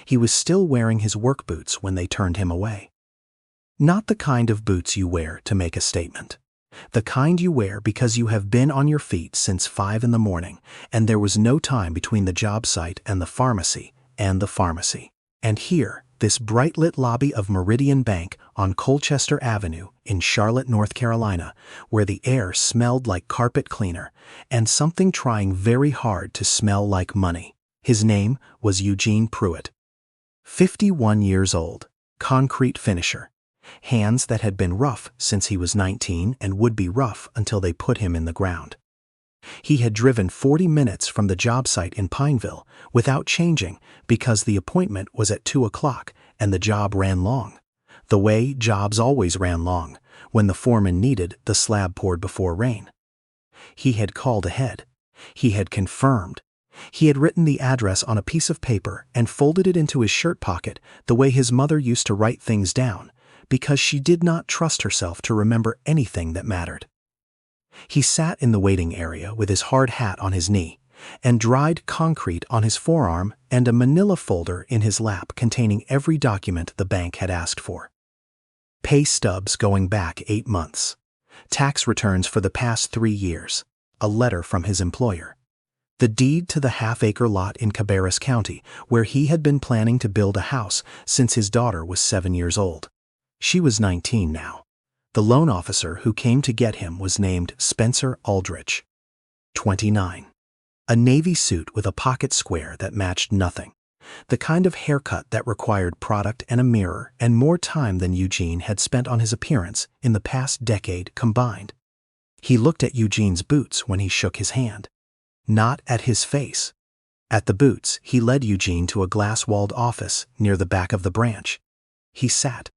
He was still wearing his work boots when they turned him away. Not the kind of boots you wear to make a statement. The kind you wear because you have been on your feet since 5 in the morning, and there was no time between the job site and the pharmacy, And here, this bright-lit lobby of Meridian Bank on Colchester Avenue in Charlotte, North Carolina, where the air smelled like carpet cleaner and something trying very hard to smell like money. His name was Eugene Pruitt. 51 years old, concrete finisher. Hands that had been rough since he was 19 and would be rough until they put him in the ground. He had driven 40 minutes from the job site in Pineville without changing because the appointment was at 2 o'clock and the job ran long. The way jobs always ran long, when the foreman needed the slab poured before rain. He had called ahead. He had confirmed. He had written the address on a piece of paper and folded it into his shirt pocket the way his mother used to write things down, because she did not trust herself to remember anything that mattered. He sat in the waiting area with his hard hat on his knee and dried concrete on his forearm and a manila folder in his lap containing every document the bank had asked for. Pay stubs going back 8 months. Tax returns for the past 3 years. A letter from his employer. The deed to the half-acre lot in Cabarrus County where he had been planning to build a house since his daughter was 7 years old. She was 19 now. The loan officer who came to get him was named Spencer Aldrich, 29. A navy suit with a pocket square that matched nothing. The kind of haircut that required product and a mirror and more time than Eugene had spent on his appearance in the past decade combined. He looked at Eugene's boots when he shook his hand. Not at his face. At the boots, he led Eugene to a glass-walled office near the back of the branch. He sat.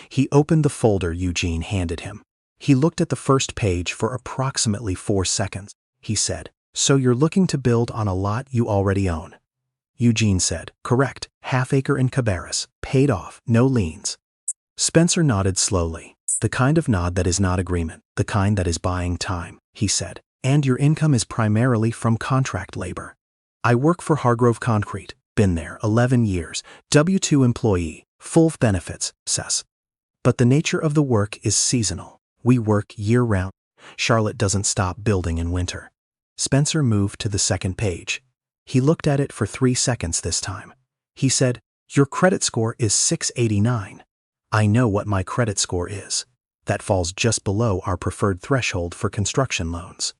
He opened the folder Eugene handed him. He looked at the first page for approximately 4 seconds. He said, "So you're looking to build on a lot you already own?" Eugene said, "Correct, half-acre in Cabarrus, paid off, no liens." Spencer nodded slowly, the kind of nod that is not agreement, the kind that is buying time. He said, "And your income is primarily from contract labor?" "I work for Hargrove Concrete, been there 11 years, W-2 employee, full benefits, says. But the nature of the work is seasonal. We work year-round. Charlotte doesn't stop building in winter." Spencer moved to the second page. He looked at it for 3 seconds this time. He said, "Your credit score is 689. I know what my credit score is. That falls just below our preferred threshold for construction loans."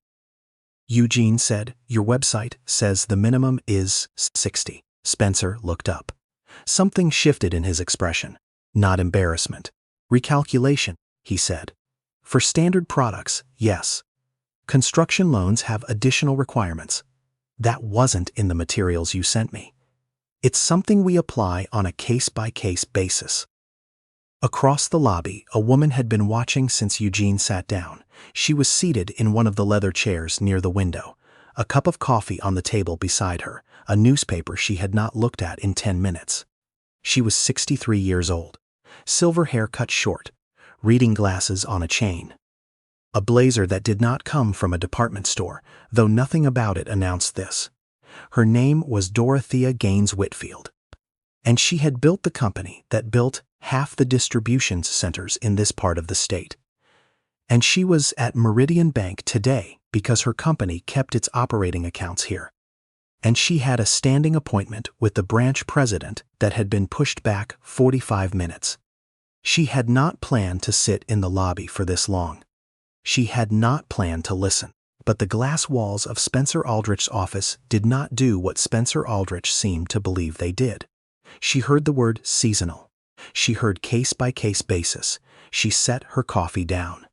Eugene said, "Your website says the minimum is 60. Spencer looked up. Something shifted in his expression. Not embarrassment. "Recalculation," he said. "For standard products, yes. Construction loans have additional requirements. That wasn't in the materials you sent me. It's something we apply on a case-by-case basis." Across the lobby, a woman had been watching since Eugene sat down. She was seated in one of the leather chairs near the window, a cup of coffee on the table beside her, a newspaper she had not looked at in 10 minutes. She was 63 years old. Silver hair cut short, reading glasses on a chain. A blazer that did not come from a department store, though nothing about it announced this. Her name was Dorothea Gaines Whitfield, and she had built the company that built half the distribution centers in this part of the state. And she was at Meridian Bank today because her company kept its operating accounts here. And she had a standing appointment with the branch president that had been pushed back 45 minutes. She had not planned to sit in the lobby for this long. She had not planned to listen, but the glass walls of Spencer Aldrich's office did not do what Spencer Aldrich seemed to believe they did. She heard the word seasonal. She heard case-by-case basis. She set her coffee down.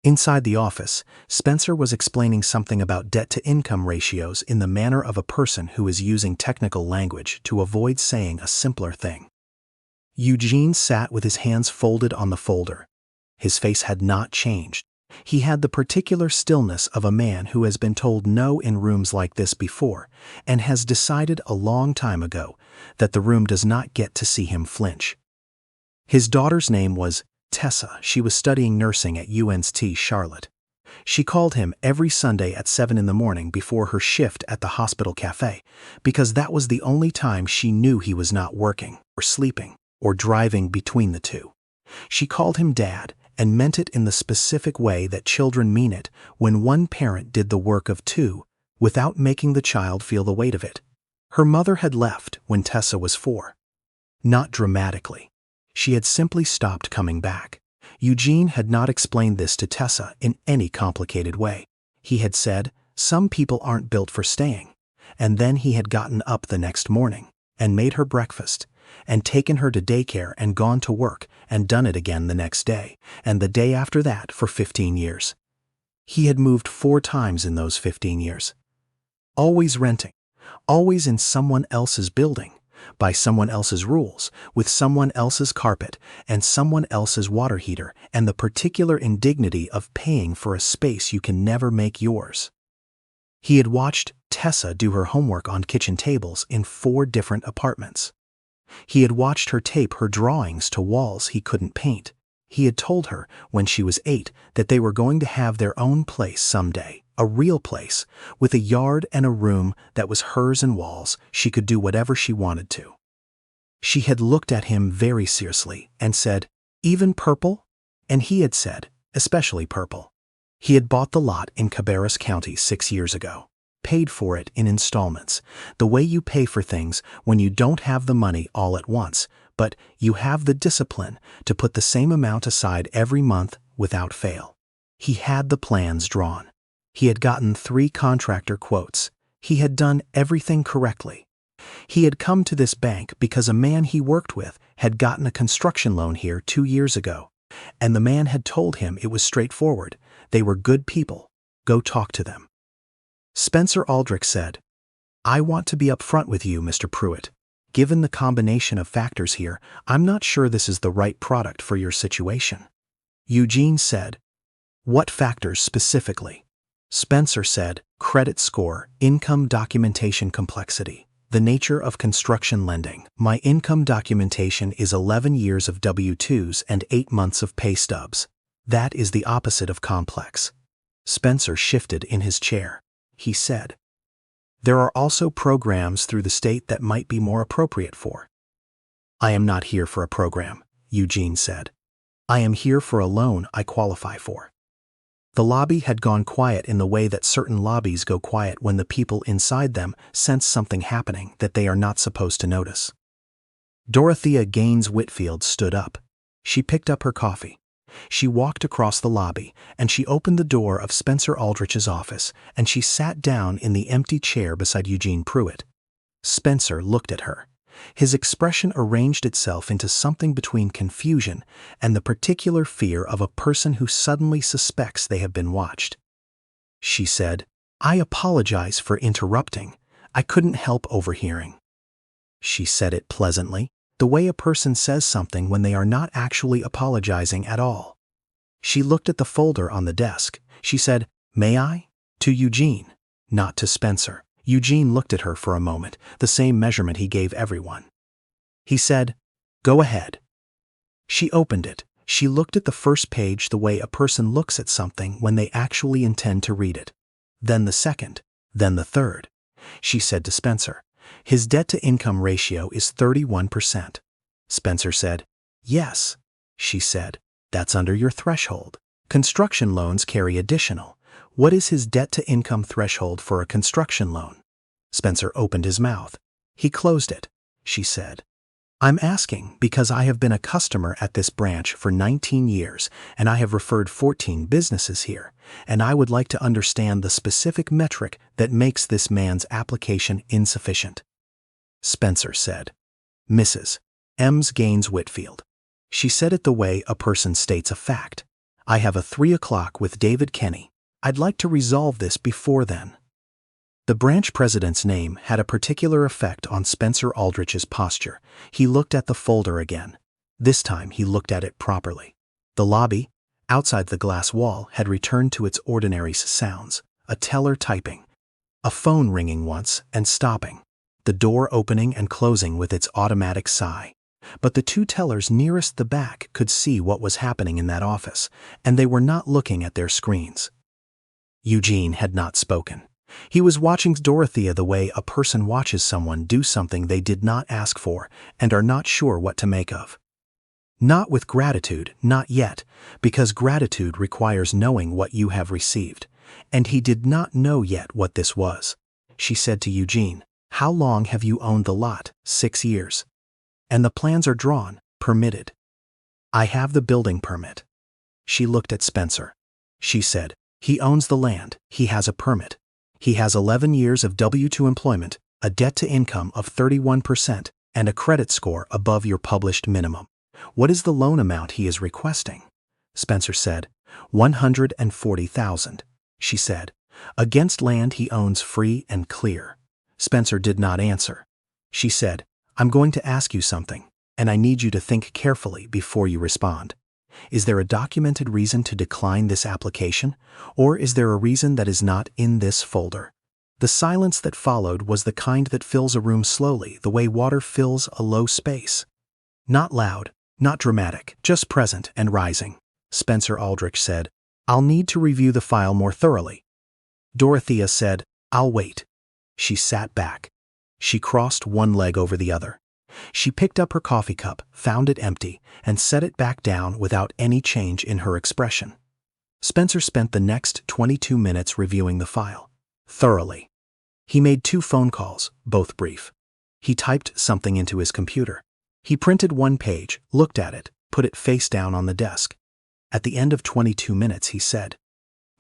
Inside the office, Spencer was explaining something about debt-to-income ratios in the manner of a person who is using technical language to avoid saying a simpler thing. Eugene sat with his hands folded on the folder. His face had not changed. He had the particular stillness of a man who has been told no in rooms like this before and has decided a long time ago that the room does not get to see him flinch. His daughter's name was Tessa. She was studying nursing at UNT Charlotte. She called him every Sunday at 7 in the morning before her shift at the hospital cafe, because that was the only time she knew he was not working, or sleeping, or driving between the two. She called him Dad and meant it in the specific way that children mean it when one parent did the work of two without making the child feel the weight of it. Her mother had left when Tessa was 4. Not dramatically. She had simply stopped coming back. Eugene had not explained this to Tessa in any complicated way. He had said, "Some people aren't built for staying." And then he had gotten up the next morning and made her breakfast and taken her to daycare and gone to work and done it again the next day and the day after that for 15 years. He had moved 4 times in those 15 years. Always renting, always in someone else's building, by someone else's rules, with someone else's carpet and someone else's water heater, and the particular indignity of paying for a space you can never make yours. He had watched Tessa do her homework on kitchen tables in 4 different apartments. He had watched her tape her drawings to walls he couldn't paint. He had told her when she was 8 that they were going to have their own place someday, a real place, with a yard and a room that was hers and walls. She could do whatever she wanted to. She had looked at him very seriously and said, "Even purple?" And he had said, "Especially purple." He had bought the lot in Cabarrus County 6 years ago, paid for it in installments, the way you pay for things when you don't have the money all at once, but you have the discipline to put the same amount aside every month without fail. He had the plans drawn. He had gotten 3 contractor quotes. He had done everything correctly. He had come to this bank because a man he worked with had gotten a construction loan here 2 years ago, and the man had told him it was straightforward. They were good people. Go talk to them. Spencer Aldrich said, "I want to be upfront with you, Mr. Pruitt. Given the combination of factors here, I'm not sure this is the right product for your situation." Eugene said, "What factors specifically?" Spencer said, "Credit score, income documentation complexity, the nature of construction lending. My income documentation is 11 years of W-2s and 8 months of pay stubs. That is the opposite of complex." Spencer shifted in his chair. He said, "There are also programs through the state that might be more appropriate for." "I am not here for a program," Eugene said. "I am here for a loan I qualify for." The lobby had gone quiet in the way that certain lobbies go quiet when the people inside them sense something happening that they are not supposed to notice. Dorothea Gaines Whitfield stood up. She picked up her coffee. She walked across the lobby, and she opened the door of Spencer Aldrich's office, and she sat down in the empty chair beside Eugene Pruitt. Spencer looked at her. His expression arranged itself into something between confusion and the particular fear of a person who suddenly suspects they have been watched. She said, "I apologize for interrupting. I couldn't help overhearing." She said it pleasantly, the way a person says something when they are not actually apologizing at all. She looked at the folder on the desk. She said, "May I?" to Eugene, not to Spencer. Eugene looked at her for a moment, the same measurement he gave everyone. He said, "Go ahead." She opened it. She looked at the first page the way a person looks at something when they actually intend to read it. Then the second, then the third. She said to Spencer, "His debt-to-income ratio is 31%. Spencer said, "Yes." She said, "That's under your threshold. Construction loans carry additional. What is his debt-to-income threshold for a construction loan?" Spencer opened his mouth. He closed it. She said, "I'm asking because I have been a customer at this branch for 19 years, and I have referred 14 businesses here, and I would like to understand the specific metric that makes this man's application insufficient." Spencer said, "Mrs. Ems Gaines Whitfield." She said it the way a person states a fact. "I have a 3 o'clock with David Kenny. I'd like to resolve this before then." The branch president's name had a particular effect on Spencer Aldrich's posture. He looked at the folder again. This time he looked at it properly. The lobby, outside the glass wall, had returned to its ordinary sounds. A teller typing. A phone ringing once and stopping. The door opening and closing with its automatic sigh. But the 2 tellers nearest the back could see what was happening in that office, and they were not looking at their screens. Eugene had not spoken. He was watching Dorothea the way a person watches someone do something they did not ask for and are not sure what to make of. Not with gratitude, not yet, because gratitude requires knowing what you have received, and he did not know yet what this was. She said to Eugene, "How long have you owned the lot?" 6 years. "And the plans are drawn, permitted." "I have the building permit." She looked at Spencer. She said, "He owns the land, he has a permit. He has 11 years of W-2 employment, a debt-to-income of 31%, and a credit score above your published minimum. What is the loan amount he is requesting?" Spencer said, $140,000. She said, "Against land he owns free and clear." Spencer did not answer. She said, "I'm going to ask you something, and I need you to think carefully before you respond. Is there a documented reason to decline this application, or is there a reason that is not in this folder?" The silence that followed was the kind that fills a room slowly, the way water fills a low space. Not loud, not dramatic, just present and rising. Spencer Aldrich said, "I'll need to review the file more thoroughly." Dorothea said, "I'll wait." She sat back. She crossed one leg over the other. She picked up her coffee cup, found it empty, and set it back down without any change in her expression. Spencer spent the next 22 minutes reviewing the file. Thoroughly. He made 2 phone calls, both brief. He typed something into his computer. He printed 1 page, looked at it, put it face down on the desk. At the end of 22 minutes, he said,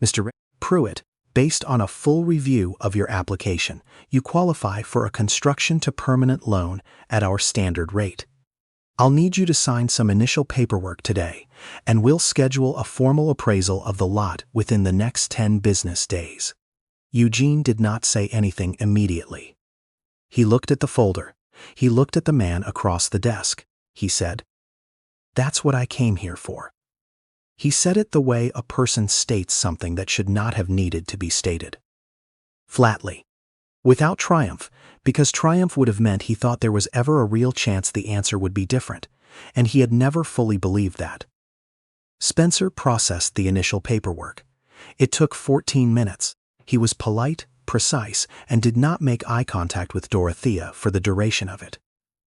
"Mr. Pruitt, based on a full review of your application, you qualify for a construction-to-permanent loan at our standard rate. I'll need you to sign some initial paperwork today, and we'll schedule a formal appraisal of the lot within the next 10 business days." Eugene did not say anything immediately. He looked at the folder. He looked at the man across the desk. He said, "That's what I came here for." He said it the way a person states something that should not have needed to be stated. Flatly. Without triumph, because triumph would have meant he thought there was ever a real chance the answer would be different, and he had never fully believed that. Spencer processed the initial paperwork. It took 14 minutes. He was polite, precise, and did not make eye contact with Dorothea for the duration of it.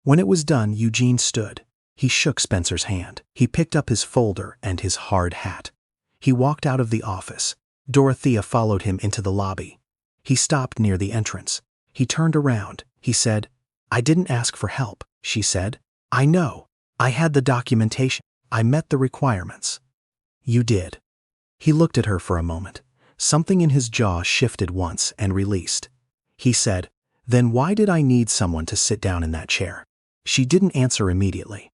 When it was done, Eugene stood. He shook Spencer's hand. He picked up his folder and his hard hat. He walked out of the office. Dorothea followed him into the lobby. He stopped near the entrance. He turned around. He said, "I didn't ask for help," she said. "I know. I had the documentation. I met the requirements." "You did." He looked at her for a moment. Something in his jaw shifted once and released. He said, "Then why did I need someone to sit down in that chair?" She didn't answer immediately.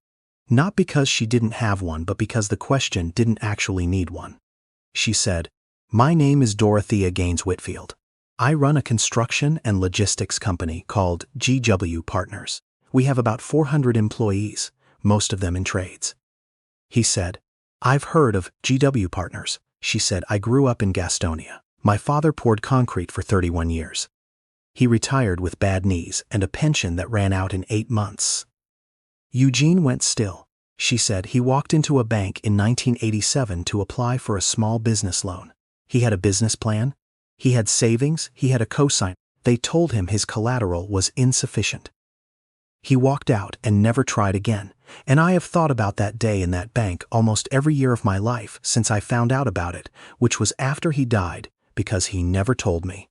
Not because she didn't have one, but because the question didn't actually need one. She said, "My name is Dorothea Gaines Whitfield. I run a construction and logistics company called GW Partners. We have about 400 employees, most of them in trades." He said, "I've heard of GW Partners." She said, "I grew up in Gastonia. My father poured concrete for 31 years. He retired with bad knees and a pension that ran out in 8 months. Eugene went still. She said, "He walked into a bank in 1987 to apply for a small business loan. He had a business plan. He had savings. He had a cosigner. They told him his collateral was insufficient. He walked out and never tried again, and I have thought about that day in that bank almost every year of my life since I found out about it, which was after he died, because he never told me.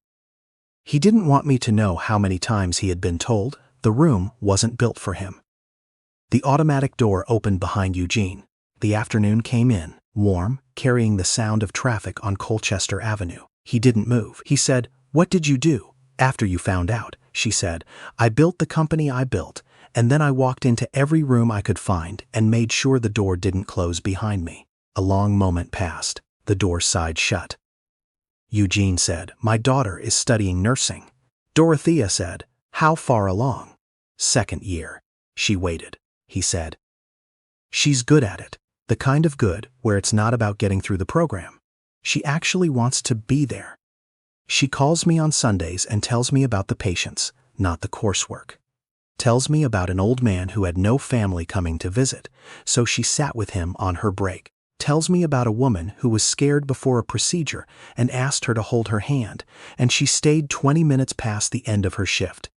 He didn't want me to know how many times he had been told. The room wasn't built for him." The automatic door opened behind Eugene. The afternoon came in, warm, carrying the sound of traffic on Colchester Avenue. He didn't move. He said, "What did you do after you found out?" She said, "I built the company I built, and then I walked into every room I could find and made sure the door didn't close behind me." A long moment passed. The door sighed shut. Eugene said, "My daughter is studying nursing." Dorothea said, "How far along?" "2nd year." She waited. He said, "She's good at it, the kind of good where it's not about getting through the program. She actually wants to be there. She calls me on Sundays and tells me about the patients, not the coursework. Tells me about an old man who had no family coming to visit, so she sat with him on her break. tells me about a woman who was scared before a procedure and asked her to hold her hand, and she stayed 20 minutes past the end of her shift.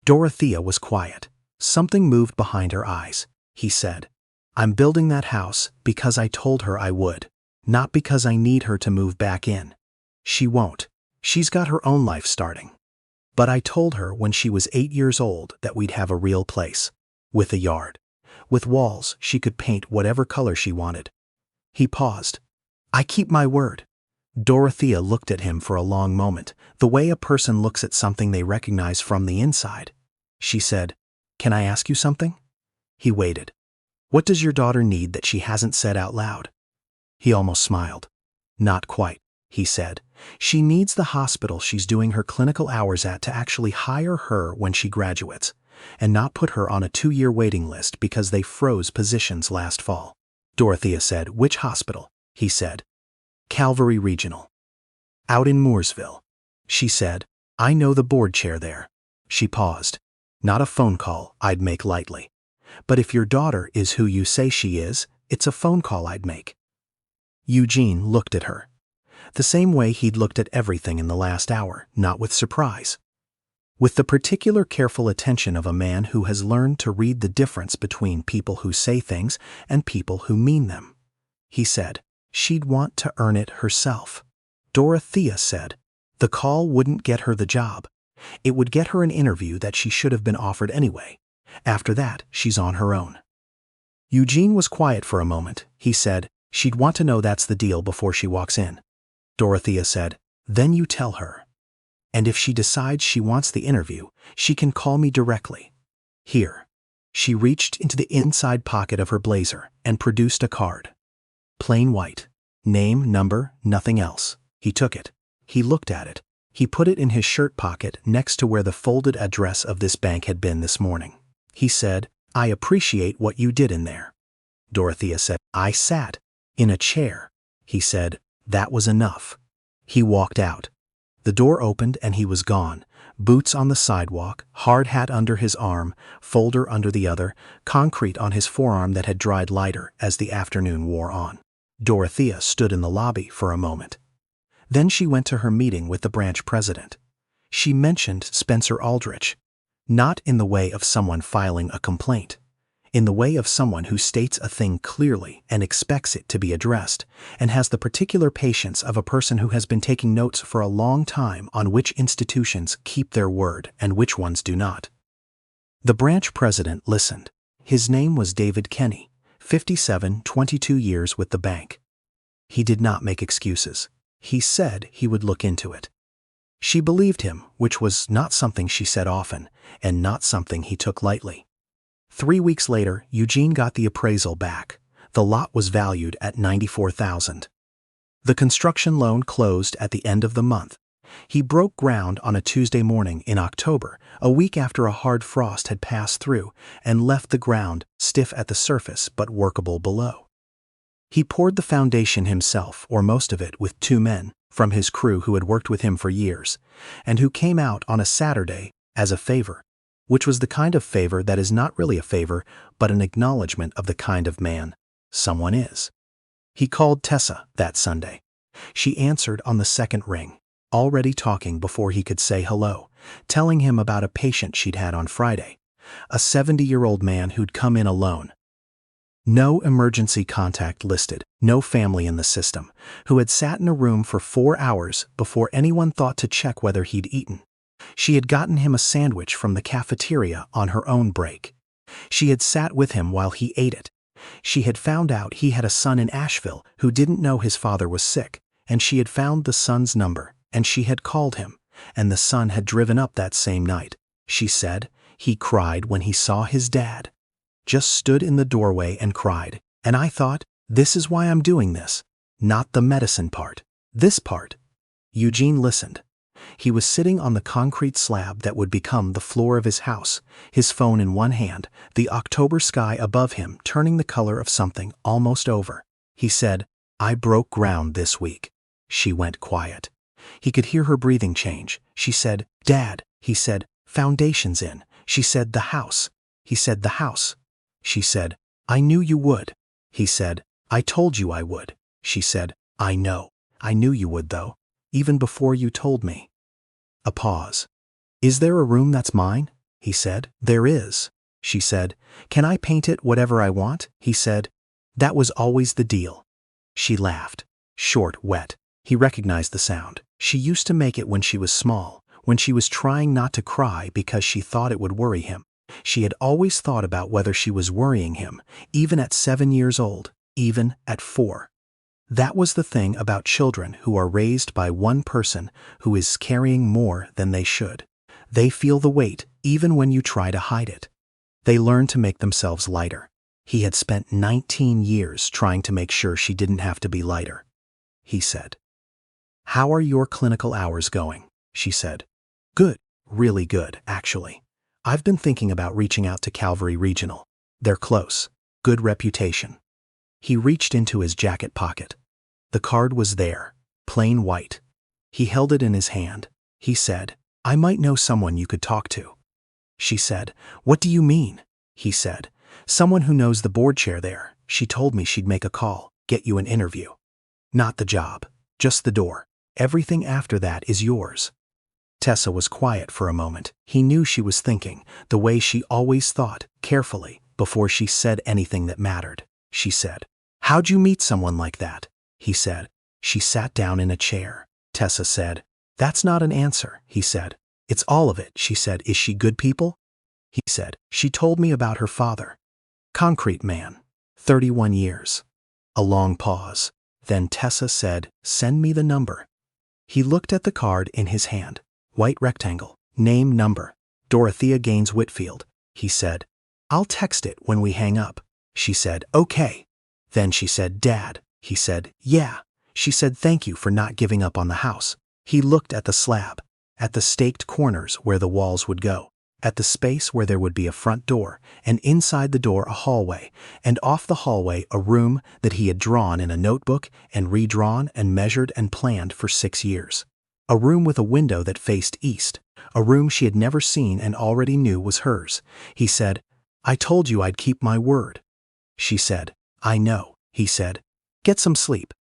Dorothea was quiet. Something moved behind her eyes. He said, "I'm building that house because I told her I would, not because I need her to move back in. She won't. She's got her own life starting. But I told her when she was 8 years old that we'd have a real place, with a yard, with walls she could paint whatever color she wanted." He paused. "I keep my word." Dorothea looked at him for a long moment, the way a person looks at something they recognize from the inside. She said, "Can I ask you something?" He waited. "What does your daughter need that she hasn't said out loud?" He almost smiled. "Not quite," he said. "She needs the hospital she's doing her clinical hours at to actually hire her when she graduates, and not put her on a 2-year waiting list because they froze positions last fall." Dorothea said, "Which hospital?" He said, "Calvary Regional. Out in Mooresville." She said, "I know the board chair there." She paused. "Not a phone call I'd make lightly. But if your daughter is who you say she is, it's a phone call I'd make." Eugene looked at her. The same way he'd looked at everything in the last hour, not with surprise. With the particular careful attention of a man who has learned to read the difference between people who say things and people who mean them. He said, "She'd want to earn it herself." Dorothea said, "The call wouldn't get her the job. It would get her an interview that she should have been offered anyway. After that, she's on her own." Eugene was quiet for a moment. He said, "She'd want to know that's the deal before she walks in." Dorothea said, "Then you tell her. And if she decides she wants the interview, she can call me directly. Here." She reached into the inside pocket of her blazer and produced a card. Plain white. Name, number, nothing else. He took it. He looked at it. He put it in his shirt pocket next to where the folded address of this bank had been this morning. He said, "I appreciate what you did in there." Dorothea said, "I sat in a chair." He said, "That was enough." He walked out. The door opened and he was gone, boots on the sidewalk, hard hat under his arm, folder under the other, concrete on his forearm that had dried lighter as the afternoon wore on. Dorothea stood in the lobby for a moment. Then she went to her meeting with the branch president. She mentioned Spencer Aldrich, not in the way of someone filing a complaint, in the way of someone who states a thing clearly and expects it to be addressed, and has the particular patience of a person who has been taking notes for a long time on which institutions keep their word and which ones do not. The branch president listened. His name was David Kenny, 57, 22 years with the bank. He did not make excuses. He said he would look into it. She believed him, which was not something she said often, and not something he took lightly. 3 weeks later, Eugene got the appraisal back. The lot was valued at $94,000. The construction loan closed at the end of the month. He broke ground on a Tuesday morning in October, a week after a hard frost had passed through and left the ground stiff at the surface but workable below. He poured the foundation himself, or most of it, with 2 men from his crew who had worked with him for years, and who came out on a Saturday as a favor, which was the kind of favor that is not really a favor, but an acknowledgement of the kind of man someone is. He called Tessa that Sunday. She answered on the second ring, already talking before he could say hello, telling him about a patient she'd had on Friday, a 70-year-old man who'd come in alone. No emergency contact listed, no family in the system, who had sat in a room for 4 hours before anyone thought to check whether he'd eaten. She had gotten him a sandwich from the cafeteria on her own break. She had sat with him while he ate it. She had found out he had a son in Asheville who didn't know his father was sick, and she had found the son's number, and she had called him, and the son had driven up that same night. She said he cried when he saw his dad. Just stood in the doorway and cried, and I thought, this is why I'm doing this. Not the medicine part. This part. Eugene listened. He was sitting on the concrete slab that would become the floor of his house, his phone in one hand, the October sky above him turning the color of something almost over. He said, "I broke ground this week." She went quiet. He could hear her breathing change. She said, "Dad." He said, "Foundation's in." She said, "The house." He said, "The house." She said, "I knew you would." He said, I told you I would, she said. I know. I knew you would, though, even before you told me. A pause. Is there a room that's mine? He said. There is, she said. Can I paint it whatever I want? He said. That was always the deal. She laughed. Short, wet. He recognized the sound. She used to make it when she was small, when she was trying not to cry because she thought it would worry him. She had always thought about whether she was worrying him, even at 7 years old, even at 4. That was the thing about children who are raised by one person who is carrying more than they should. They feel the weight even when you try to hide it. They learn to make themselves lighter. He had spent 19 years trying to make sure she didn't have to be lighter. He said. How are your clinical hours going? She said. Good, really good, actually. I've been thinking about reaching out to Calvary Regional. They're close. Good reputation. He reached into his jacket pocket. The card was there, plain white. He held it in his hand. He said, I might know someone you could talk to. She said, What do you mean? He said, Someone who knows the board chair there. She told me she'd make a call, get you an interview. Not the job, just the door. Everything after that is yours. Tessa was quiet for a moment. He knew she was thinking, the way she always thought, carefully, before she said anything that mattered. She said, How'd you meet someone like that? He said. She sat down in a chair. Tessa said, That's not an answer, he said. It's all of it, she said. Is she good people? He said, She told me about her father. Concrete man. 31 years. A long pause. Then Tessa said, Send me the number. He looked at the card in his hand. White rectangle. Name, number. Dorothea Gaines Whitfield. He said, I'll text it when we hang up. She said, Okay. Then she said, Dad. He said, Yeah. She said, Thank you for not giving up on the house. He looked at the slab, at the staked corners where the walls would go, at the space where there would be a front door, and inside the door a hallway, and off the hallway a room that he had drawn in a notebook and redrawn and measured and planned for 6 years. A room with a window that faced east, a room she had never seen and already knew was hers. He said, I told you I'd keep my word. She said, I know. He said, Get some sleep.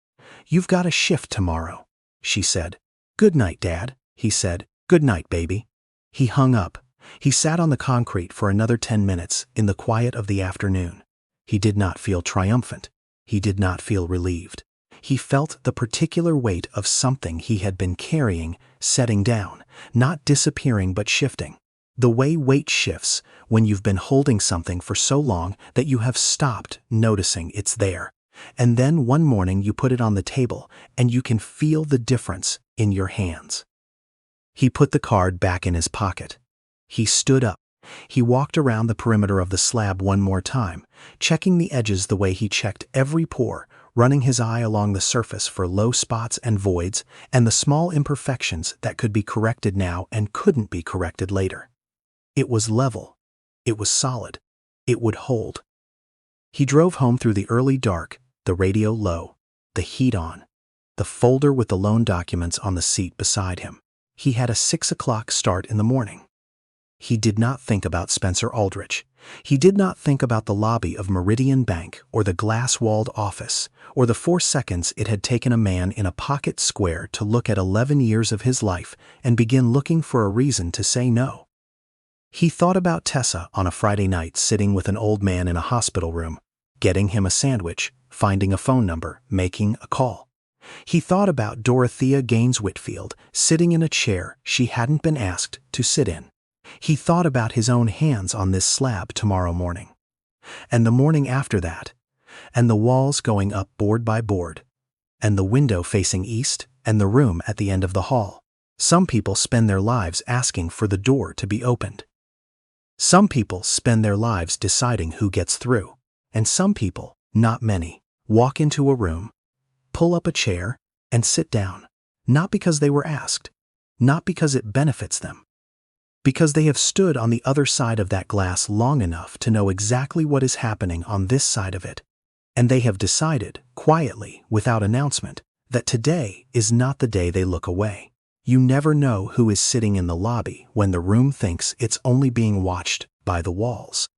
You've got a shift tomorrow. She said, Good night, Dad. He said, Good night, baby. He hung up. He sat on the concrete for another 10 minutes in the quiet of the afternoon. He did not feel triumphant. He did not feel relieved. He felt the particular weight of something he had been carrying, setting down, not disappearing but shifting. The way weight shifts when you've been holding something for so long that you have stopped noticing it's there. And then one morning you put it on the table and you can feel the difference in your hands. He put the card back in his pocket. He stood up. He walked around the perimeter of the slab one more time, checking the edges the way he checked every pore, running his eye along the surface for low spots and voids and the small imperfections that could be corrected now and couldn't be corrected later. It was level. It was solid. It would hold. He drove home through the early dark, the radio low, the heat on, the folder with the loan documents on the seat beside him. He had a 6 o'clock start in the morning. He did not think about Spencer Aldrich. He did not think about the lobby of Meridian Bank or the glass-walled office or the 4 seconds it had taken a man in a pocket square to look at 11 years of his life and begin looking for a reason to say no. He thought about Tessa on a Friday night sitting with an old man in a hospital room, getting him a sandwich, finding a phone number, making a call. He thought about Dorothea Gaines Whitfield sitting in a chair she hadn't been asked to sit in. He thought about his own hands on this slab tomorrow morning. And the morning after that. And the walls going up board by board. And the window facing east and the room at the end of the hall. Some people spend their lives asking for the door to be opened. Some people spend their lives deciding who gets through. And some people, not many, walk into a room, pull up a chair, and sit down. Not because they were asked. Not because it benefits them. Because they have stood on the other side of that glass long enough to know exactly what is happening on this side of it. And they have decided, quietly, without announcement, that today is not the day they look away. You never know who is sitting in the lobby when the room thinks it's only being watched by the walls.